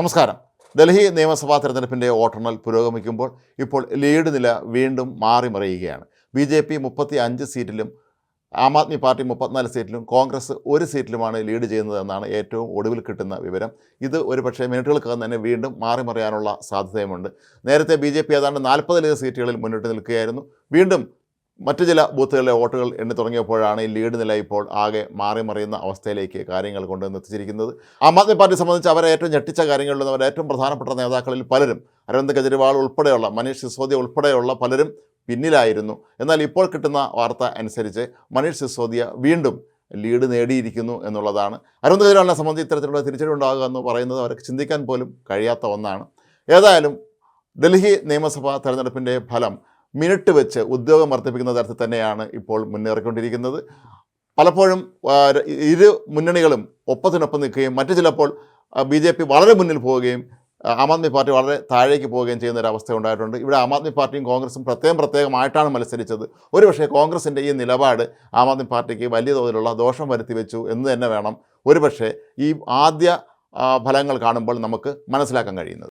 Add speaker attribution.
Speaker 1: നമസ്കാരം. ഡൽഹി നിയമസഭാ തെരഞ്ഞെടുപ്പിൻ്റെ വോട്ടെണ്ണൽ പുരോഗമിക്കുമ്പോൾ ഇപ്പോൾ ലീഡ് നില വീണ്ടും മാറിമറിയുകയാണ്. BJP 35 സീറ്റിലും ആം ആദ്മി പാർട്ടി 34 സീറ്റിലും കോൺഗ്രസ് 1 സീറ്റിലുമാണ് ലീഡ് ചെയ്യുന്നതെന്നാണ് ഏറ്റവും ഒടുവിൽ കിട്ടുന്ന വിവരം. ഇത് ഒരുപക്ഷേ മിനിറ്റുകൾക്കകം തന്നെ വീണ്ടും മാറിമറിയാനുള്ള സാധ്യതയുമുണ്ട്. നേരത്തെ BJP ഏതാണ്ട് 40 സീറ്റുകളിൽ മുന്നിട്ട് നിൽക്കുകയായിരുന്നു. വീണ്ടും മറ്റു ചില ബൂത്തുകളിലെ വോട്ടുകൾ എണ്ണി തുടങ്ങിയപ്പോഴാണ് ഈ ലീഡ് നില ഇപ്പോൾ ആകെ മാറിമറിയുന്ന അവസ്ഥയിലേക്ക് കാര്യങ്ങൾ കൊണ്ടുവന്ന് എത്തിച്ചിരിക്കുന്നത്. ആം ആദ്മി പാർട്ടി സംബന്ധിച്ച് അവരെ ഏറ്റവും ഞെട്ടിച്ച കാര്യങ്ങളിലും അവരുടെ ഏറ്റവും പ്രധാനപ്പെട്ട നേതാക്കളിൽ പലരും, അരവിന്ദ് കെജ്രിവാൾ ഉൾപ്പെടെയുള്ള, മനീഷ് സിസോദിയ ഉൾപ്പെടെയുള്ള പലരും പിന്നിലായിരുന്നു. എന്നാൽ ഇപ്പോൾ കിട്ടുന്ന വാർത്ത അനുസരിച്ച് മനീഷ് സിസോദിയ വീണ്ടും ലീഡ് നേടിയിരിക്കുന്നു എന്നുള്ളതാണ്. അരവിന്ദ് കെജ്രിവാളിനെ സംബന്ധിച്ച് ഇത്തരത്തിലുള്ള തിരിച്ചടി ഉണ്ടാകുക എന്ന് പറയുന്നത് അവർക്ക് ചിന്തിക്കാൻ പോലും കഴിയാത്ത ഒന്നാണ്. ഏതായാലും ഡൽഹി നിയമസഭാ തെരഞ്ഞെടുപ്പിൻ്റെ ഫലം മിനിറ്റ് വെച്ച് ഉദ്യോഗം വർദ്ധിപ്പിക്കുന്ന തരത്തിൽ തന്നെയാണ് ഇപ്പോൾ മുന്നേറിക്കൊണ്ടിരിക്കുന്നത്. പലപ്പോഴും ഇരു മുന്നണികളും ഒപ്പത്തിനൊപ്പം നിൽക്കുകയും മറ്റു ചിലപ്പോൾ BJP വളരെ മുന്നിൽ പോവുകയും ആം ആദ്മി പാർട്ടി വളരെ താഴേക്ക് പോവുകയും ചെയ്യുന്ന ഒരു അവസ്ഥ ഉണ്ടായിട്ടുണ്ട്. ഇവിടെ ആം ആദ്മി പാർട്ടിയും കോൺഗ്രസും പ്രത്യേകമായിട്ടാണ് മത്സരിച്ചത്. ഒരുപക്ഷേ കോൺഗ്രസിൻ്റെ ഈ നിലപാട് ആം ആദ്മി പാർട്ടിക്ക് വലിയ തോതിലുള്ള ദോഷം വരുത്തി വെച്ചു എന്ന് തന്നെ വേണം ഒരുപക്ഷേ ഈ ആദ്യ ഫലങ്ങൾ കാണുമ്പോൾ നമുക്ക് മനസ്സിലാക്കാൻ കഴിയുന്നത്.